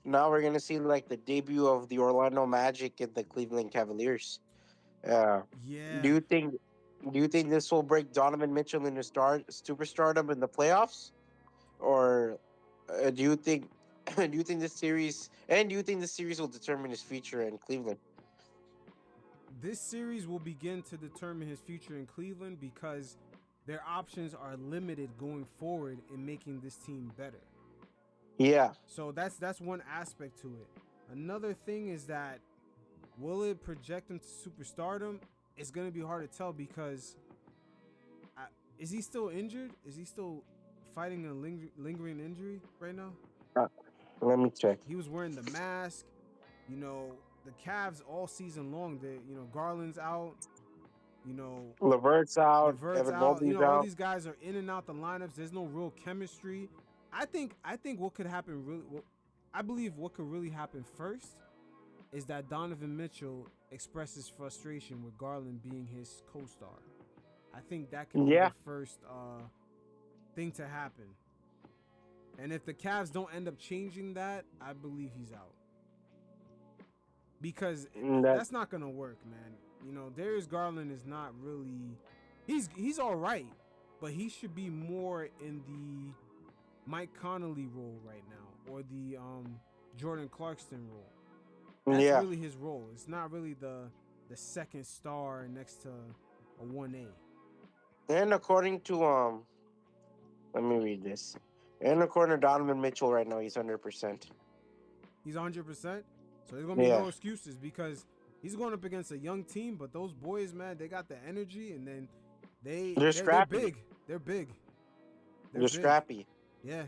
Now we're gonna see like the debut of the Orlando Magic and the Cleveland Cavaliers. Uh, do Yeah, you think do you think this will break Donovan Mitchell into superstardom in the playoffs, or do you think do you think this series will determine his future in Cleveland? this series will begin to determine his future in Cleveland because their options are limited going forward in making this team better. Yeah, So that's one aspect to it. Another thing is that will it project him to superstardom? It's gonna be hard to tell because is he still injured? Is he still fighting a lingering injury right now? uh, let me check. He was wearing the mask. You know, the Cavs all season long. Garland's out. You know, Levert's out, Levert's Evan out. Mobley's All out. these guys are in and out the lineups. There's no real chemistry. I think what could happen really. I believe what could really happen first is that Donovan Mitchell expresses frustration with Garland being his co-star. I think that could be the Yeah, first thing to happen. And if the Cavs don't end up changing that, I believe he's out because that that's not gonna work, man. Darius Garland is not really. He's all right, but he should be more in the Mike Connolly role right now, or the Jordan Clarkson role. That's yeah. really his role. It's not really the second star next to a 1A. And according to let me read this. And according to Donovan Mitchell, right now he's 100%. He's 100%. So there's gonna be Yeah, no excuses because he's going up against a young team. But those boys, man, they got the energy, and then they're they're scrappy. big. They're big. They're They're big. scrappy. Yeah,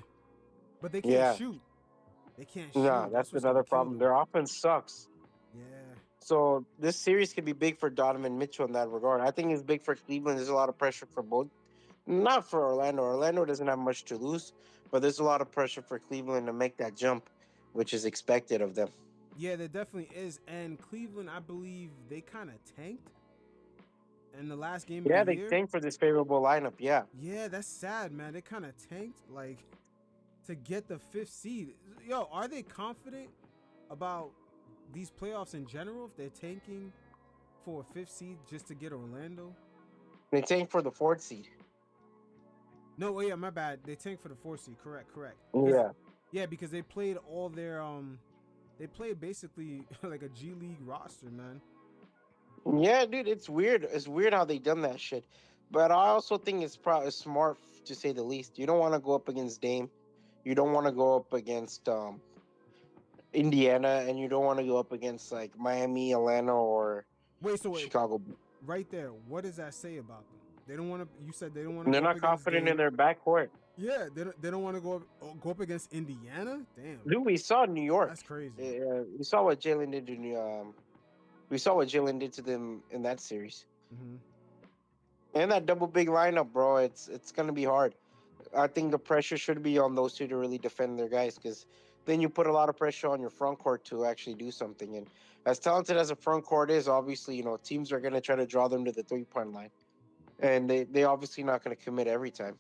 but they can't Yeah, shoot. They can't no, shoot. that's That's what's another gonna kill problem. them. Their offense sucks. Yeah. So this series could be big for Donovan Mitchell in that regard. I think it's big for Cleveland. There's a lot of pressure for both. Not for Orlando. Orlando doesn't have much to lose, but there's a lot of pressure for Cleveland to make that jump, which is expected of them. Yeah, there definitely is. And Cleveland, I believe they kind of tanked in the last game of the Yeah, they year. think for this favorable lineup. Yeah, Yeah, that's sad, man. They kind of tanked like to get the fifth seed. Yo, are they confident about these playoffs in general if they're tanking for a fifth seed just to get Orlando? they tank for the fourth seed. No, yeah, my bad. They tanked for the fourth seed. Correct. Because Yeah, yeah, because they played all their they played basically like a G League roster, man. yeah, dude, it's weird. It's weird how they done that shit. But I also think it's probably smart to say the least. You don't want to go up against Dame. You don't want to go up against Indiana, and you don't want to go up against like Miami, Atlanta, or Wait, Chicago. right there. What does that say about them? They don't want to. You said they don't want to They're go up not against confident in Dame. their backcourt. Yeah, they don't want to go up against Indiana. Damn, Dude, we saw New that's York. crazy. We saw what Jalen did to we saw what Jalen did to them in that series. Hmm. And that double big lineup, bro, it's gonna be hard. I think the pressure should be on those two to really defend their guys, because then you put a lot of pressure on your front court to actually do something. And as talented as a front court is, obviously, teams are gonna try to draw them to the 3 point line, and they obviously not gonna commit every time.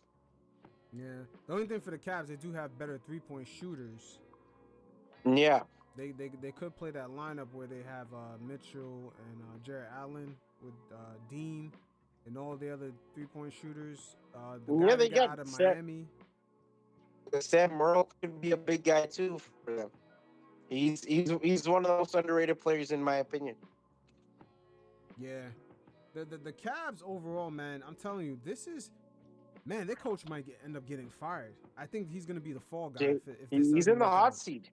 Yeah. The only thing for the Cavs, they do have better 3-point shooters. Yeah, They could play that lineup where they have Mitchell and Jarrett Allen with Dean and all the other 3-point shooters. The yeah, guy they they got got out of Sam, Miami. Sam Merle could be a big guy too for them. He's one of the most underrated players in my opinion. Yeah. The Cavs overall, man, I'm telling you, this is man, their coach might end up getting fired. I think he's gonna be the fall guy if this He's doesn't in the work hot out. seat.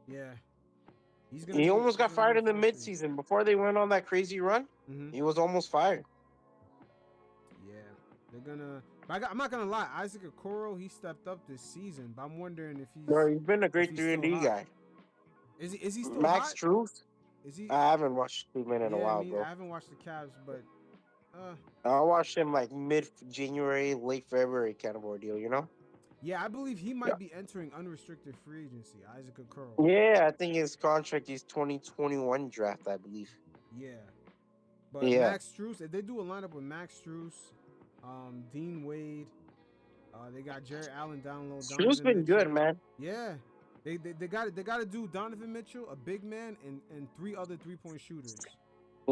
Yeah, He almost he's got gonna be fired the in the fall team. midseason before they went on that crazy run. Mm-hmm. He was almost fired. Yeah, they're gonna. But I'm not gonna lie, Isaac Okoro he stepped up this season, but I'm wondering No, he's been a if great he's three and still D hot. guy. Is he still Max hot? Truth. Is he? I haven't watched Two Men in a Yeah, while, me. I bro. haven't watched the Cavs, but uh, I watched him like mid January, late February kind of ordeal. yeah, I believe he Yeah. might be entering unrestricted free agency. Isaac Okoro. Yeah, I think his contract is 2021 draft, I believe. Yeah, but Yeah. Max Struess, if they do a lineup with Max Struess, Dean Wade, they got Jared Allen down low, Truth's Donovan been good, Mitchell. man. Yeah, They got to do Donovan Mitchell, a big man, and three other 3-point shooters.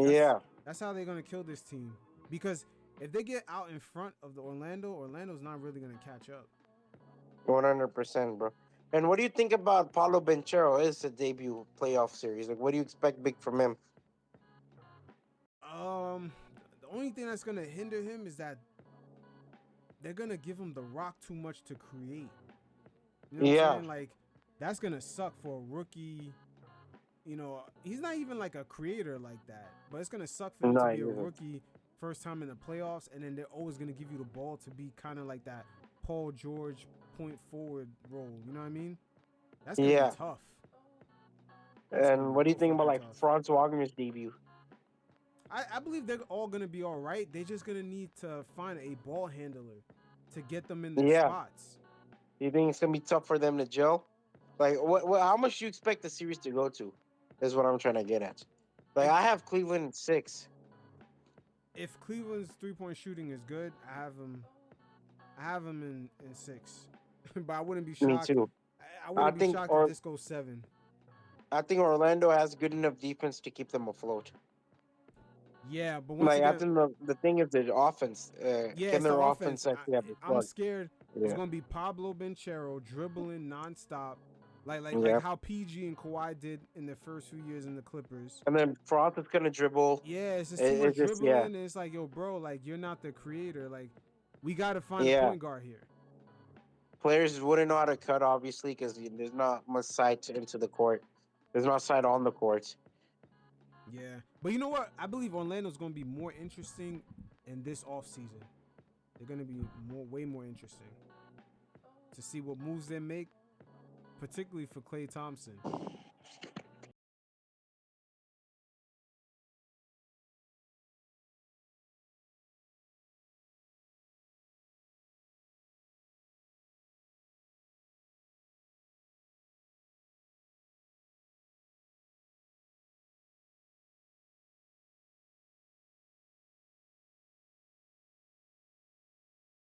That's Yeah, that's how they're gonna kill this team. Because if they get out in front of the Orlando's not really gonna catch up. 100%, bro. And what do you think about Paulo Banchero? It's a debut playoff series. Like, what do you expect big from him? Um, the only thing that's gonna hinder him is that they're gonna give him the rock too much to create. You know what I'm Yeah, saying? Like that's gonna suck for a rookie. You know, he's not even like a creator like that, but it's gonna suck for him to no, be he a isn't. rookie first time in the playoffs, and then they're always gonna give you the ball to be kind of like that Paul George point forward role. You know what I mean? That's gonna be Yeah. tough. That's gonna And be what do you real think about fucking like tough. Franz Wagner's debut? I believe they're all gonna be all right. They're just gonna need to find a ball handler to get them in their Yeah. spots. Do you think it's gonna be tough for them to gel? Like, how much do you expect the series to go to? Is what I'm trying to get at. Like, If I have Cleveland in 6. if Cleveland's 3-point shooting is good, I have them in 6. But I wouldn't be Me shocked. too. I I wouldn't be think, shocked if or this goes 7. I think Orlando has good enough defense to keep them afloat. Yeah, but once Like, I again, think the thing is the offense. yeah, Can it's the their offense. offense actually have a I'm plug? scared it's Yeah. gonna be Pablo Banchero dribbling nonstop, like Yeah. how PG and Kawhi did in their first few years in the Clippers. And then Franz is gonna dribble. Yeah, it's just too much It's just yeah, dribbling, and it's like, yo, bro, like you're not the creator. Like, we got to find a yeah. point guard here. Players wouldn't know how to cut, obviously, because there's not much sight into the court. There's not sight on the court. Yeah, but you know what? I believe Orlando's gonna be more interesting in this off season. They're gonna be way more interesting to see what moves they make, particularly for Klay Thompson.